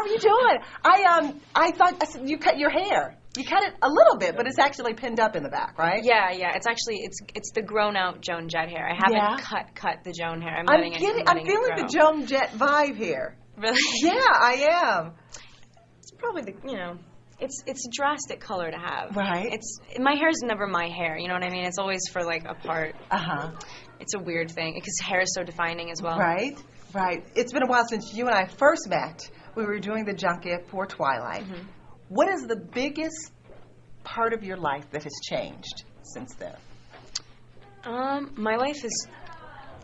are you doing? I said you cut your hair. You cut it a little bit, but it's actually pinned up in the back, right? Yeah. It's actually it's the grown out Joan Jett hair. I haven't cut the Joan hair. I'm feeling the Joan Jett vibe here. Really? Yeah, I am. It's probably it's a drastic color to have. Right. My hair's never my hair. You know what I mean? It's always for like a part. It's a weird thing because hair is so defining as well. Right. It's been a while since you and I first met. We were doing the junket for Twilight. Mm-hmm. What is the biggest part of your life that has changed since then? My life has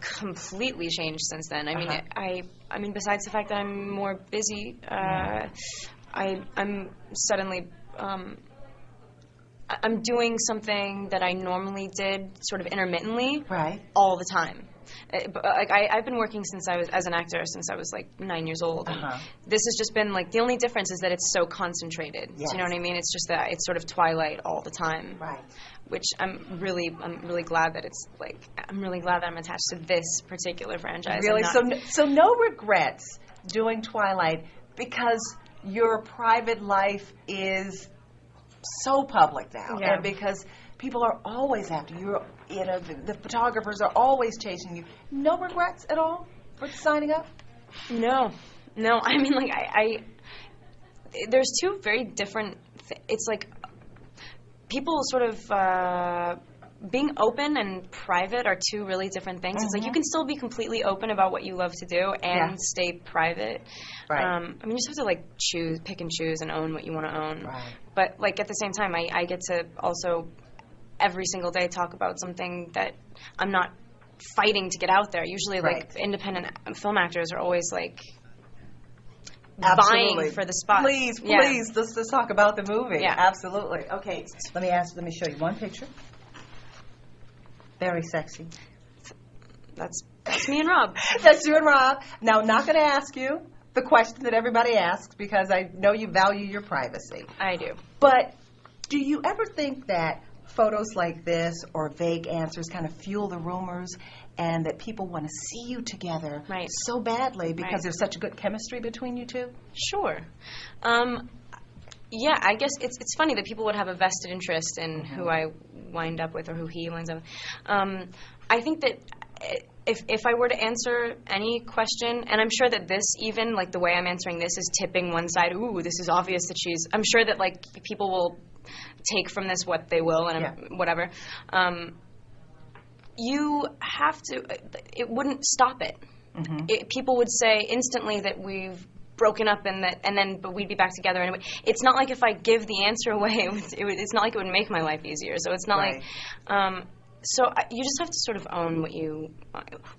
completely changed since then. I mean, besides the fact that I'm more busy, I'm suddenly I'm doing something that I normally did sort of intermittently, all the time. I've been working as an actor since I was like 9 years old. This has just been like the only difference is that it's so concentrated. Yes. Do you know what I mean? It's just that it's sort of Twilight all the time. Right. Which I'm really glad that it's like I'm really glad that I'm attached to this particular franchise. Really? So no regrets doing Twilight because your private life is so public now, and because people are always after you. You know, the photographers are always chasing you. No regrets at all for signing up? No. I mean, like, I there's two very different. It's like people sort of being open and private are two really different things. It's like you can still be completely open about what you love to do and stay private. Right. I mean, you just have to like pick and choose, and own what you want to own. Right. But like at the same time, I get to also every single day talk about something that I'm not fighting to get out there. Usually, like independent film actors are always like vying for the spot. Please, let's talk about the movie. Yeah, absolutely. Okay, let me show you one picture. Very sexy. That's me and Rob. That's you and Rob. Now, I'm not going to ask you the question that everybody asks because I know you value your privacy. I do. But do you ever think that photos like this or vague answers kind of fuel the rumors and that people want to see you together so badly because there's such a good chemistry between you two? Sure. Yeah, I guess it's funny that people would have a vested interest in who I wind up with or who he winds up with. I think that if I were to answer any question, and I'm sure that this even, like the way I'm answering this is tipping one side, ooh, this is obvious that I'm sure that like people will take from this what they will and whatever. You have to, it wouldn't stop it. People would say instantly that we've broken up but we'd be back together anyway. It's not like if I give the answer away, it's not like it would make my life easier. So it's not like, you just have to sort of own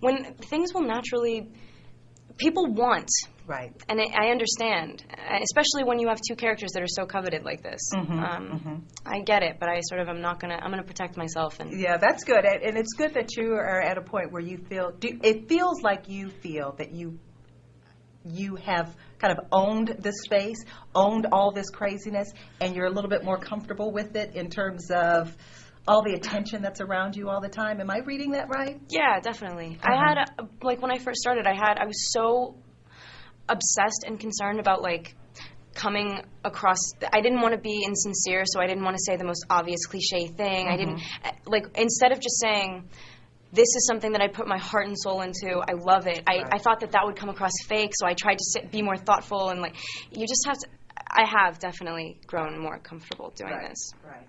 when things will naturally, people want. Right. And I understand, especially when you have two characters that are so coveted like this. I get it, but I'm going to protect myself. Yeah, that's good. And it's good that you are at a point where you feel, it feels like you feel that you have kind of owned this space, owned all this craziness, and you're a little bit more comfortable with it in terms of all the attention that's around you all the time. Am I reading that right? Yeah, definitely. I had, when I first started, I was so obsessed and concerned about, like, coming across, I didn't want to be insincere, so I didn't want to say the most obvious cliche thing. I didn't, instead of just saying, this is something that I put my heart and soul into, I love it, I thought that would come across fake, so I tried to be more thoughtful, and, like, you just have to, I have definitely grown more comfortable doing this. Right.